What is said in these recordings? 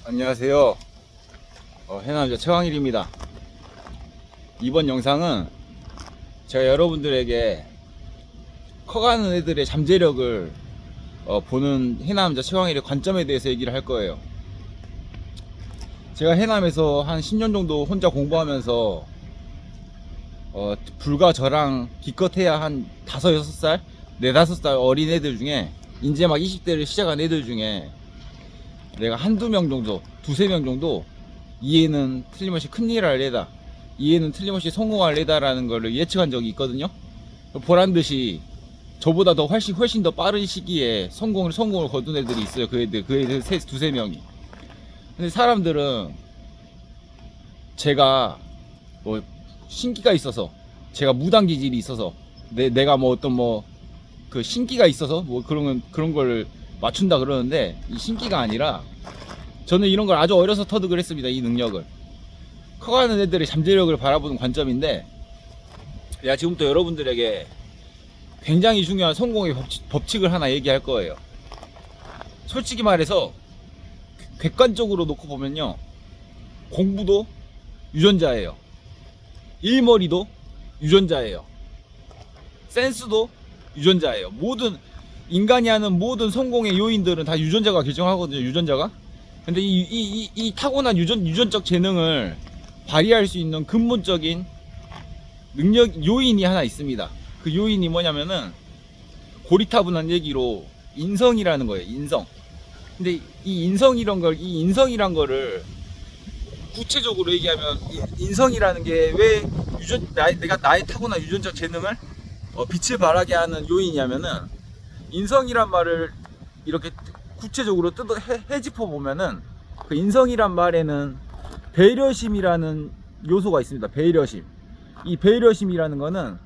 안녕하세요. 해남자 최광일입니다. 이번 영상은 제가 여러분들에게 커가는 애들의 잠재력을 보는 해남자 최광일의 관점에 대해서 얘기를 할 거예요. 제가 해남에서 한 10년 정도 혼자 공부하면서 불과 저랑 기껏해야 한 5, 6살, 4, 5살 어린 애들 중에 이제 막 20대를 시작한 애들 중에 내가 한두 명 정도, 두세 명 정도 이 애는 틀림없이 큰일 할 애다, 이 애는 틀림없이 성공할 애다라는 걸 예측한 적이 있거든요. 보란듯이 저보다 더 훨씬 더 빠른 시기에 성공을 거둔 애들이 있어요. 그 애들 두세 명이. 근데 사람들은 제가 뭐 신기가 있어서, 제가 무당 기질이 있어서, 내가 뭐 어떤 그 신기가 있어서 뭐 그런 걸 맞춘다 그러는데, 이 신기가 아니라 저는 이런 걸 아주 어려서 터득을 했습니다. 이 능력을. 커가는 애들의 잠재력을 바라보는 관점인데, 내가 지금부터 여러분들에게 굉장히 중요한 성공의 법칙을 하나 얘기할 거예요. 솔직히 말해서 객관적으로 놓고 보면요, 공부도 유전자예요, 일머리도 유전자예요, 센스도 유전자예요. 모든 인간이 하는 모든 성공의 요인들은 다 유전자가 결정하거든요. 유전자가. 근데 이 타고난 유전적 재능을 발휘할 수 있는 근본적인 능력 요인이 하나 있습니다. 그 요인이 뭐냐면은 고리타분한 얘기로 인성이라는 거예요. 인성. 근데 이 인성이란 거를 구체적으로 얘기하면, 인성이라는 게 왜 내가 나의 타고난 유전적 재능을 빛을 발하게 하는 요인이냐면은, 인성이란 말을 이렇게 구체적으로 헤집어 보면은, 그 인성이란 말에는 배려심이라는 요소가 있습니다. 배려심. 이 배려심이라는 거는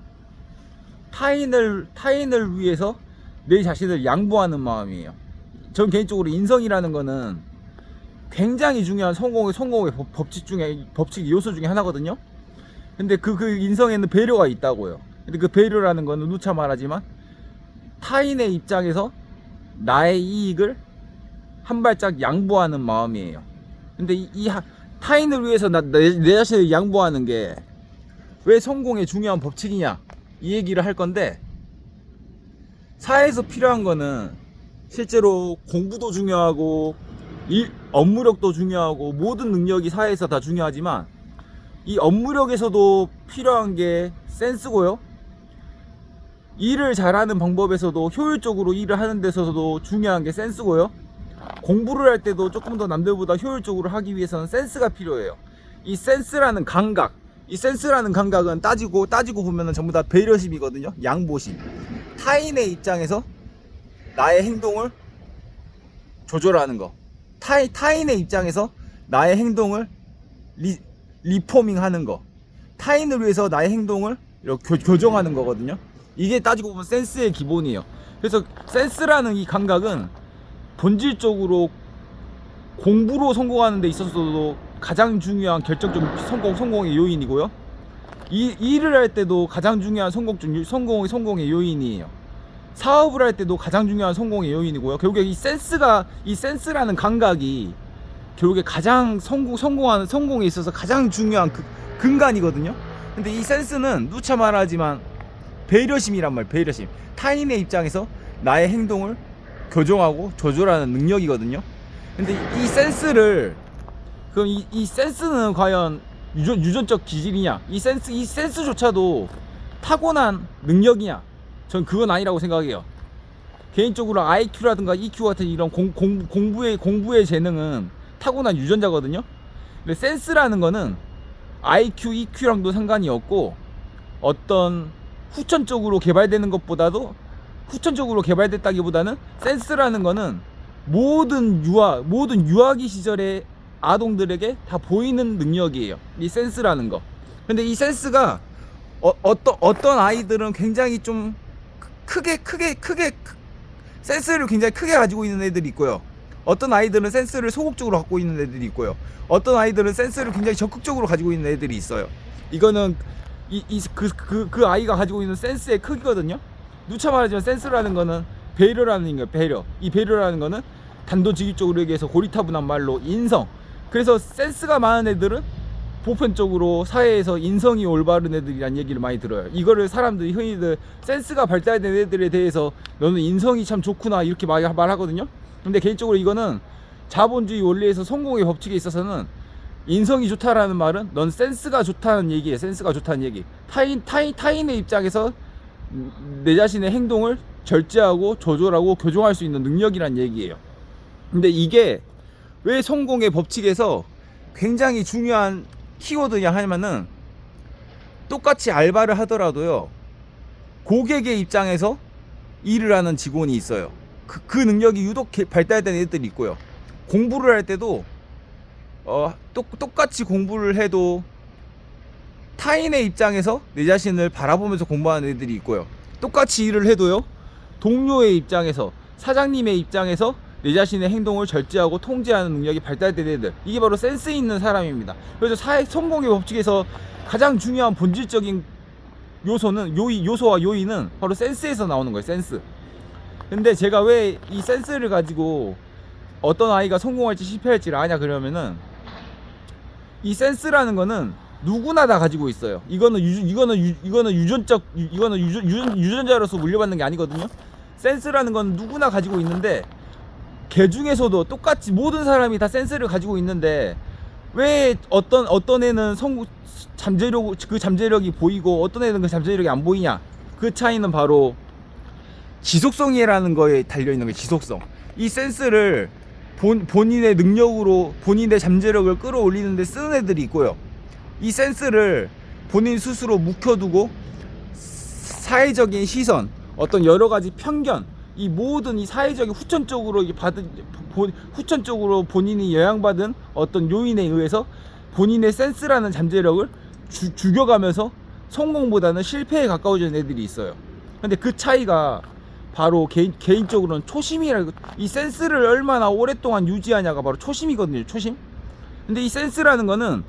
타인을 위해서 내 자신을 양보하는 마음이에요. 전 개인적으로 인성이라는 거는 굉장히 중요한 성공의 법칙 요소 중에 하나거든요. 근데 그 인성에는 배려가 있다고요. 근데 그 배려라는 거는 누차 말하지만 타인의 입장에서 나의 이익을 한 발짝 양보하는 마음이에요. 근데 이 타인을 위해서 내 자신을 양보하는 게 왜 성공의 중요한 법칙이냐, 이 얘기를 할 건데, 사회에서 필요한 거는 실제로 공부도 중요하고 업무력도 중요하고 모든 능력이 사회에서 다 중요하지만, 이 업무력에서도 필요한 게 센스고요, 일을 잘하는 방법에서도 효율적으로 일을 하는 데서도 중요한 게 센스고요, 공부를 할 때도 조금 더 남들보다 효율적으로 하기 위해서는 센스가 필요해요. 이 센스라는 감각은 따지고 보면은 전부 다 배려심이거든요. 양보심. 타인의 입장에서 나의 행동을 조절하는 거, 타인의 입장에서 나의 행동을 리포밍 하는 거, 타인을 위해서 나의 행동을 이렇게 교정하는 거거든요. 이게 따지고 보면 센스의 기본이에요. 그래서 센스라는 이 감각은 본질적으로 공부로 성공하는 데 있어서도 가장 중요한 결정적 성공의 요인이고요, 일을 할 때도 가장 중요한 성공의 요인이에요. 사업을 할 때도 가장 중요한 성공의 요인이고요. 결국에 이 센스라는 감각이 결국에 가장 성공에 있어서 가장 중요한 근간이거든요. 근데 이 센스는 누차 말하지만 배려심이란 말, 배려심. 타인의 입장에서 나의 행동을 교정하고 조절하는 능력이거든요. 근데 이 센스를, 그럼 이 센스는 과연 유전적 기질이냐, 이 센스조차도 타고난 능력이냐? 전 그건 아니라고 생각해요. 개인적으로 IQ라든가 EQ 같은 이런 공부의 재능은 타고난 유전자거든요. 근데 센스라는 거는 IQ, EQ랑도 상관이 없고, 어떤 후천적으로 개발됐다기보다는 센스라는 거는 모든 유아기 시절의 아동들에게 다 보이는 능력이에요, 이 센스라는 거. 근데 이 센스가 어떤 아이들은 굉장히 좀 크게 센스를 굉장히 크게 가지고 있는 애들이 있고요, 어떤 아이들은 센스를 소극적으로 갖고 있는 애들이 있고요, 어떤 아이들은 센스를 굉장히 적극적으로 가지고 있는 애들이 있어요. 이거는 그 아이가 가지고 있는 센스의 크기거든요. 누차 말하지만 센스라는 거는 배려라는 거예요. 배려. 이 배려라는 거는 단도직입적으로 얘기해서 고리타분한 말로 인성. 그래서 센스가 많은 애들은 보편적으로 사회에서 인성이 올바른 애들이란 얘기를 많이 들어요. 이거를 사람들이 흔히들 센스가 발달된 애들에 대해서 너는 인성이 참 좋구나 이렇게 말하거든요. 근데 개인적으로 이거는 자본주의 원리에서 성공의 법칙에 있어서는 인성이 좋다라는 말은 넌 센스가 좋다는 얘기예요. 센스가 좋다는 얘기. 타인의 입장에서 내 자신의 행동을 절제하고 조절하고 교정할 수 있는 능력이란 얘기예요. 근데 이게 왜 성공의 법칙에서 굉장히 중요한 키워드냐 하면은, 똑같이 알바를 하더라도요, 고객의 입장에서 일을 하는 직원이 있어요. 그 능력이 유독 발달된 애들이 있고요. 공부를 할 때도 똑같이 공부를 해도 타인의 입장에서 내 자신을 바라보면서 공부하는 애들이 있고요. 똑같이 일을 해도요, 동료의 입장에서, 사장님의 입장에서 내 자신의 행동을 절제하고 통제하는 능력이 발달된 애들, 이게 바로 센스 있는 사람입니다. 그래서 사회 성공의 법칙에서 가장 중요한 본질적인 요소와 요인은 바로 센스에서 나오는 거예요. 센스. 근데 제가 왜 이 센스를 가지고 어떤 아이가 성공할지 실패할지를 아냐 그러면은, 이 센스라는 거는 누구나 다 가지고 있어요. 이거는 유전자로서 물려받는 게 아니거든요. 센스라는 건 누구나 가지고 있는데, 개 중에서도 똑같이 모든 사람이 다 센스를 가지고 있는데, 왜 어떤 애는 잠재력이 보이고 어떤 애는 그 잠재력이 안 보이냐? 그 차이는 바로 지속성이라는 거에 달려 있는 거예요. 지속성. 이 센스를 본인의 능력으로 본인의 잠재력을 끌어올리는 데 쓰는 애들이 있고요. 이 센스를 본인 스스로 묵혀두고 사회적인 시선, 어떤 여러 가지 편견, 이 모든 이 사회적인 후천적으로 본인이 영향받은 어떤 요인에 의해서 본인의 센스라는 잠재력을 죽여가면서 성공보다는 실패에 가까워지는 애들이 있어요. 근데 그 차이가 바로 개인적으로는 초심이라고, 이 센스를 얼마나 오랫동안 유지하냐가 바로 초심이거든요. 초심. 근데 이 센스라는 거는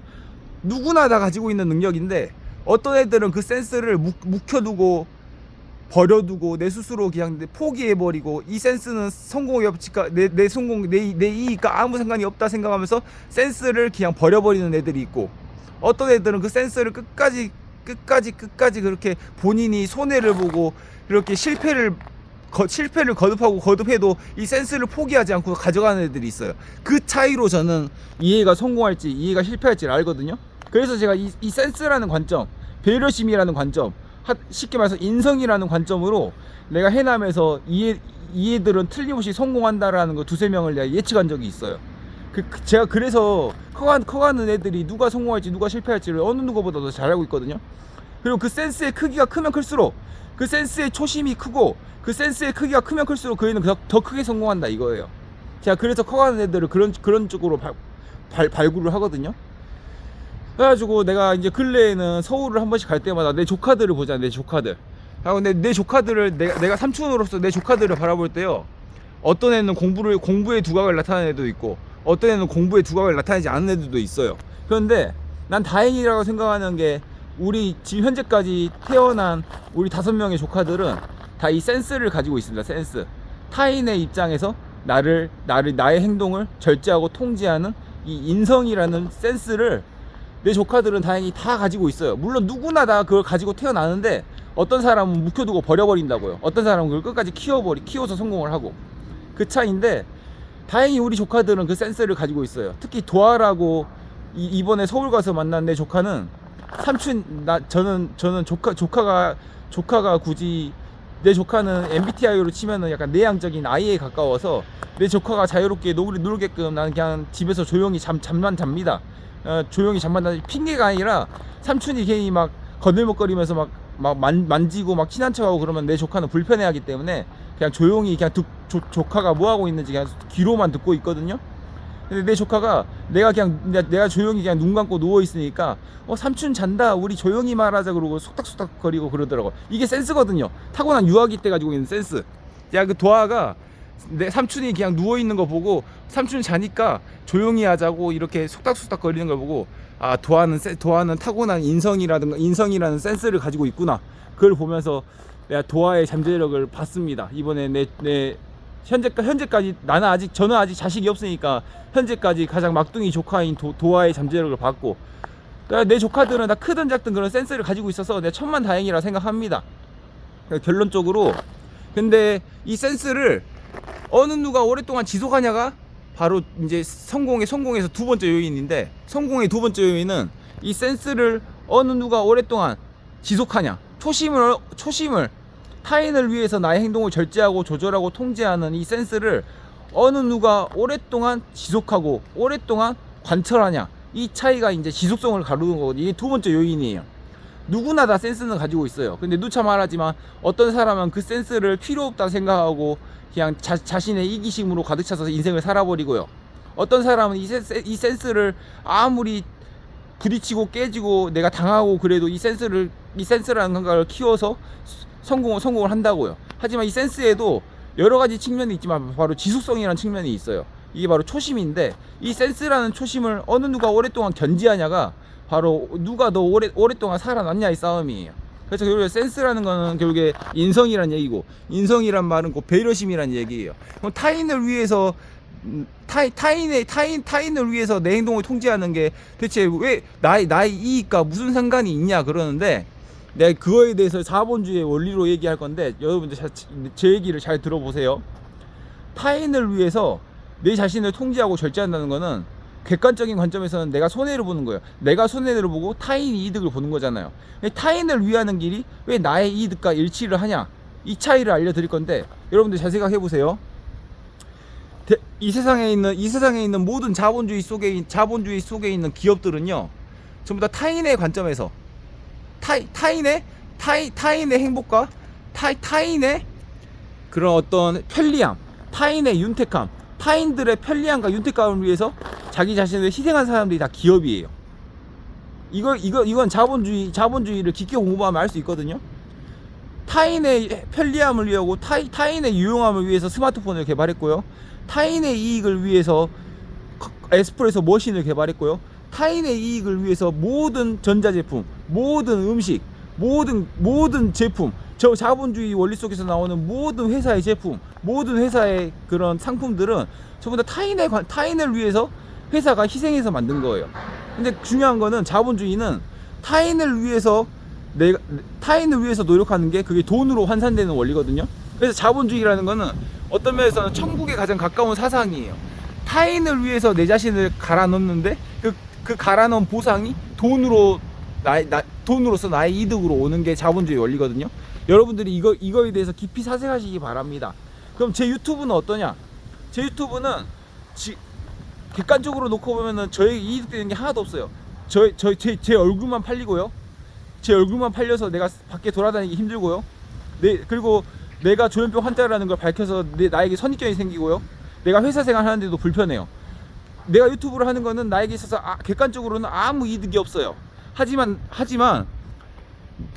누구나 다 가지고 있는 능력인데, 어떤 애들은 그 센스를 묵혀두고 버려두고 내 스스로 그냥 포기해버리고, 이 센스는 성공의 법칙과 내 이익과 아무 상관이 없다 생각하면서 센스를 그냥 버려버리는 애들이 있고, 어떤 애들은 그 센스를 끝까지 그렇게 본인이 손해를 보고 이렇게 실패를 거듭해도 이 센스를 포기하지 않고 가져가는 애들이 있어요. 그 차이로 저는 이 애가 성공할지 이 애가 실패할지를 알거든요. 그래서 제가 이 센스라는 관점, 배려심이라는 관점, 쉽게 말해서 인성이라는 관점으로 내가 해남에서 이 애들은 틀림없이 성공한다라는 거 두세 명을 내가 예측한 적이 있어요. 제가 그래서 커가는 애들이 누가 성공할지 누가 실패할지를 어느 누구보다 더 잘 알고 있거든요. 그리고 그 센스의 크기가 크면 클수록, 그 센스의 초심이 크고 그 센스의 크기가 크면 클수록 그 애는 더 크게 성공한다 이거예요. 제가 그래서 커가는 애들을 그런 쪽으로 발굴을 하거든요. 그래가지고 내가 이제 근래에는 서울을 한 번씩 갈 때마다 내 조카들을 보잖아. 내 조카들. 근데 내 조카들을 내가 삼촌으로서 내 조카들을 바라볼 때요, 어떤 애는 공부의 두각을 나타내는 애도 있고, 어떤 애는 공부의 두각을 나타내지 않는 애들도 있어요. 그런데 난 다행이라고 생각하는 게, 우리 지금 현재까지 태어난 우리 5명의 조카들은 다 이 센스를 가지고 있습니다. 센스. 타인의 입장에서 나의 행동을 절제하고 통제하는 이 인성이라는 센스를 내 조카들은 다행히 다 가지고 있어요. 물론 누구나 다 그걸 가지고 태어나는데, 어떤 사람은 묵혀두고 버려버린다고요. 어떤 사람은 그걸 끝까지 키워서 성공을 하고. 그 차이인데, 다행히 우리 조카들은 그 센스를 가지고 있어요. 특히 도아라고 이번에 서울 가서 만난 내 조카는, 저는 조카가 굳이, 내 조카는 MBTI로 치면은 약간 내향적인 I에 가까워서, 내 조카가 자유롭게 놀게끔 나는 그냥 집에서 조용히 잠만 잡니다. 조용히 잠만 자는 핑계가 아니라, 삼촌이 괜히 막 거들먹거리면서 막 만지고 막 친한 척하고 그러면 내 조카는 불편해하기 때문에 그냥 조용히 그냥 조카가 뭐 하고 있는지 그냥 귀로만 듣고 있거든요. 근데 내 조카가 내가 조용히 그냥 눈 감고 누워 있으니까, 삼촌 잔다, 우리 조용히 말하자 그러고 속닥속닥 거리고 그러더라고. 이게 센스거든요. 타고난 유아기 때 가지고 있는 센스. 야, 그 도아가 내 삼촌이 그냥 누워 있는 거 보고, 삼촌 자니까 조용히 하자고 이렇게 속닥속닥 거리는 걸 보고, 아, 도아는 타고난 인성이라는 센스를 가지고 있구나. 그걸 보면서 내가 도아의 잠재력을 봤습니다. 이번에 내 현재까지 저는 아직 자식이 없으니까 현재까지 가장 막둥이 조카인 도화의 잠재력을 받고, 그러니까 내 조카들은 다 크든 작든 그런 센스를 가지고 있어서 내가 천만다행이라 생각합니다. 그러니까 결론적으로, 근데 이 센스를 어느 누가 오랫동안 지속하냐가 바로 이제 성공에서 두 번째 요인인데, 성공의 두 번째 요인은 이 센스를 어느 누가 오랫동안 지속하냐, 초심을 타인을 위해서 나의 행동을 절제하고 조절하고 통제하는 이 센스를 어느 누가 오랫동안 지속하고 오랫동안 관철하냐, 이 차이가 이제 지속성을 가르는 거거든요. 이게 두 번째 요인이에요. 누구나 다 센스는 가지고 있어요. 근데 누차 말하지만 어떤 사람은 그 센스를 필요 없다 생각하고 그냥 자신의 이기심으로 가득 차서 인생을 살아버리고요. 어떤 사람은 이 센스를 아무리 부딪히고 깨지고 내가 당하고 그래도 이 센스라는 감각을 키워서 성공을 한다고요. 하지만 이 센스에도 여러 가지 측면이 있지만 바로 지속성이라는 측면이 있어요. 이게 바로 초심인데, 이 센스라는 초심을 어느 누가 오랫동안 견지하냐가 바로 누가 더 오랫동안 살아남냐의 싸움이에요. 그래서 결국에 센스라는 거는 결국에 인성이란 얘기고, 인성이란 말은 곧 배려심이란 얘기예요. 그럼 타인을 위해서 타인을 위해서 내 행동을 통제하는 게 대체 왜 나의 이익과 무슨 상관이 있냐 그러는데, 내가 그거에 대해서 자본주의의 원리로 얘기할 건데, 여러분들 제 얘기를 잘 들어보세요. 타인을 위해서 내 자신을 통제하고 절제한다는 거는 객관적인 관점에서는 내가 손해를 보는 거예요. 내가 손해를 보고 타인이 이득을 보는 거잖아요. 타인을 위하는 길이 왜 나의 이득과 일치를 하냐, 이 차이를 알려드릴 건데, 여러분들 잘 생각해 보세요. 이 세상에 있는 모든 자본주의 속에 있는 기업들은요, 전부 다 타인의 관점에서 타인의 행복과 타인의 그런 어떤 편리함, 타인의 윤택함, 타인들의 편리함과 윤택감을 위해서 자기 자신을 희생한 사람들이 다 기업이에요. 이건 자본주의를 깊게 공부하면 알 수 있거든요. 타인의 편리함을 위하고 타인의 유용함을 위해서 스마트폰을 개발했고요. 타인의 이익을 위해서 에스프레소 머신을 개발했고요. 타인의 이익을 위해서 모든 전자제품, 모든 음식, 모든 제품, 저 자본주의 원리 속에서 나오는 모든 회사의 제품, 모든 회사의 그런 상품들은 전부 다 타인을 위해서 회사가 희생해서 만든 거예요. 근데 중요한 거는 자본주의는 타인을 위해서 노력하는 게 그게 돈으로 환산되는 원리거든요. 그래서 자본주의라는 거는 어떤 면에서는 천국에 가장 가까운 사상이에요. 타인을 위해서 내 자신을 갈아 넣는데 그 갈아 넣은 보상이 돈으로서 나의 이득으로 오는 게 자본주의 원리거든요. 여러분들이 이거에 대해서 깊이 사색하시기 바랍니다. 그럼 제 유튜브는 어떠냐? 제 유튜브는 객관적으로 놓고 보면은 저에게 이득되는 게 하나도 없어요. 제 얼굴만 팔리고요. 제 얼굴만 팔려서 내가 밖에 돌아다니기 힘들고요. 그리고 내가 조현병 환자라는 걸 밝혀서 나에게 선입견이 생기고요. 내가 회사 생활 하는데도 불편해요. 내가 유튜브를 하는 거는 나에게 있어서 객관적으로는 아무 이득이 없어요. 하지만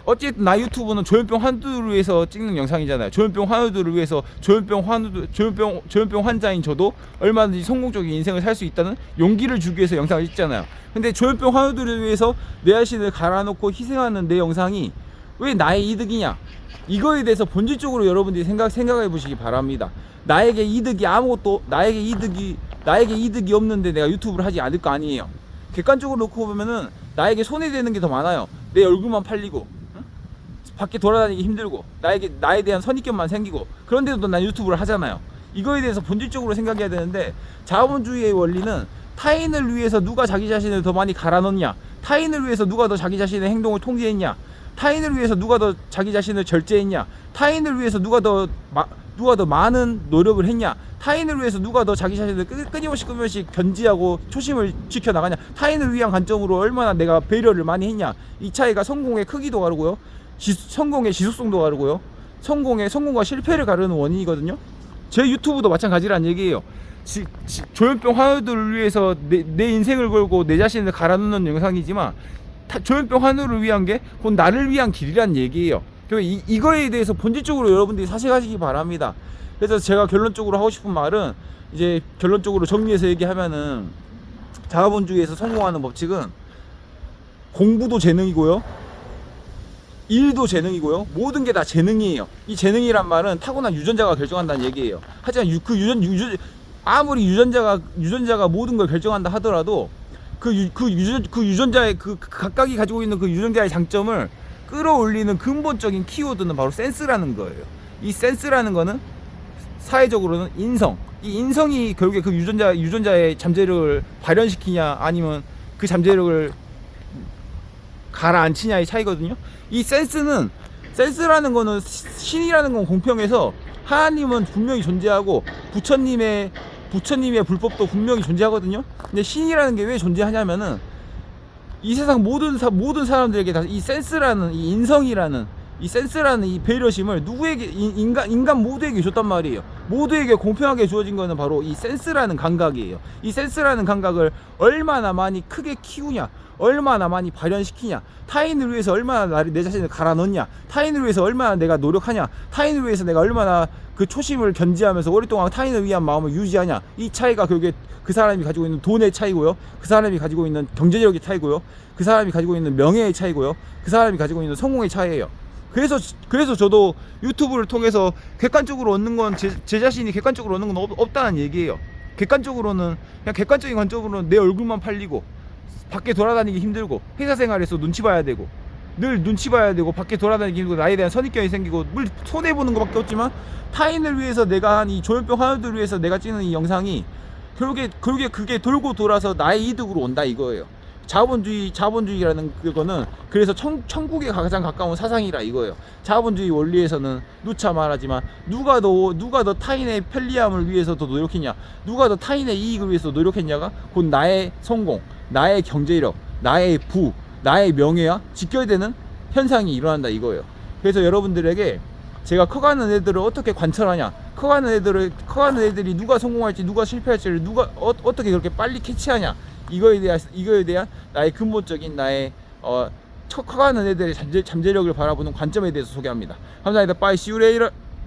어쨌든 나 유튜브는 조현병 환우들을 위해서 찍는 영상이잖아요. 조현병 환우들을 위해서 조현병 환자인 저도 얼마든지 성공적인 인생을 살 수 있다는 용기를 주기 위해서 영상을 찍잖아요. 근데 조현병 환우들을 위해서 내 자신을 갈아놓고 희생하는 내 영상이 왜 나의 이득이냐? 이거에 대해서 본질적으로 여러분들이 생각해 보시기 바랍니다. 나에게 이득이 없는데 내가 유튜브를 하지 않을 거 아니에요. 객관적으로 놓고 보면은 나에게 손해되는 게 더 많아요. 내 얼굴만 팔리고, 밖에 돌아다니기 힘들고, 나에 대한 선입견만 생기고, 그런데도 난 유튜브를 하잖아요. 이거에 대해서 본질적으로 생각해야 되는데, 자본주의의 원리는 타인을 위해서 누가 자기 자신을 더 많이 갈아넣냐, 타인을 위해서 누가 더 자기 자신의 행동을 통제했냐, 타인을 위해서 누가 더 자기 자신을 절제했냐, 타인을 위해서 누가 더 많은 노력을 했냐, 타인을 위해서 누가 더 자기 자신을 끊임없이 견지하고 초심을 지켜나가냐, 타인을 위한 관점으로 얼마나 내가 배려를 많이 했냐, 이 차이가 성공의 크기도 다르고요, 성공의 지속성도 다르고요, 성공과 실패를 가르는 원인이거든요. 제 유튜브도 마찬가지란 얘기예요. 조현병 환우들을 위해서 내 인생을 걸고 내 자신을 갈아넣는 영상이지만, 조현병 환우를 위한 게 곧 나를 위한 길이란 얘기예요. 이거에 대해서 본질적으로 여러분들이 사색하시기 바랍니다. 그래서 제가 결론적으로 하고 싶은 말은, 이제 결론적으로 정리해서 얘기하면은, 자본주의에서 성공하는 법칙은 공부도 재능이고요, 일도 재능이고요. 모든 게 다 재능이에요. 이 재능이란 말은 타고난 유전자가 결정한다는 얘기예요. 하지만 아무리 유전자가 모든 걸 결정한다 하더라도 그 유전자의 각각이 가지고 있는 그 유전자의 장점을 끌어올리는 근본적인 키워드는 바로 센스라는 거예요. 이 센스라는 거는 사회적으로는 인성. 이 인성이 결국에 그 유전자의 잠재력을 발현시키냐 아니면 그 잠재력을 가라앉히냐의 차이거든요. 이 센스라는 거는 신이라는 건 공평해서 하나님은 분명히 존재하고 부처님의 불법도 분명히 존재하거든요. 근데 신이라는 게 왜 존재하냐면은 이 세상 모든 사람들에게 다 이 센스라는 이 인성이라는 이 센스라는 이 배려심을 누구에게 인간 모두에게 줬단 말이에요. 모두에게 공평하게 주어진 거는 바로 이 센스라는 감각이에요. 이 센스라는 감각을 얼마나 많이 크게 키우냐, 얼마나 많이 발현시키냐, 타인을 위해서 얼마나 내 자신을 갈아 넣냐, 타인을 위해서 얼마나 내가 노력하냐, 타인을 위해서 내가 얼마나 그 초심을 견지하면서 오랫동안 타인을 위한 마음을 유지하냐, 이 차이가 결국에 그 사람이 가지고 있는 돈의 차이고요, 그 사람이 가지고 있는 경제력의 차이고요, 그 사람이 가지고 있는 명예의 차이고요, 그 사람이 가지고 있는 성공의 차이예요. 그래서 저도 유튜브를 통해서 객관적으로 얻는 건 제 자신이 객관적으로 얻는 건 없다는 얘기예요. 객관적으로는 그냥 객관적인 관점으로는 내 얼굴만 팔리고 밖에 돌아다니기 힘들고 회사 생활에서 눈치 봐야 되고 늘 눈치 봐야 되고 밖에 돌아다니기 힘들고 나에 대한 선입견이 생기고 늘 손해보는 것밖에 없지만 타인을 위해서 내가 한 이 조현병 환우들을 위해서 내가 찍는 이 영상이 결국에 그게 돌고 돌아서 나의 이득으로 온다 이거예요. 자본주의라는 그거는 그래서 천국에 가장 가까운 사상이라 이거예요. 자본주의 원리에서는 누차 말하지만 누가 더 타인의 편리함을 위해서 더 노력했냐, 누가 더 타인의 이익을 위해서 노력했냐가 곧 나의 성공, 나의 경제력, 나의 부, 나의 명예와 직결되는 현상이 일어난다 이거예요. 그래서 여러분들에게 제가 커가는 애들을 어떻게 관찰하냐, 커가는 애들이 누가 성공할지 누가 실패할지를 어떻게 그렇게 빨리 캐치하냐, 이거에 대한 나의 근본적인 나의 커가는 애들의 잠재력을 바라보는 관점에 대해서 소개합니다. 감사합니다. Bye. See you later.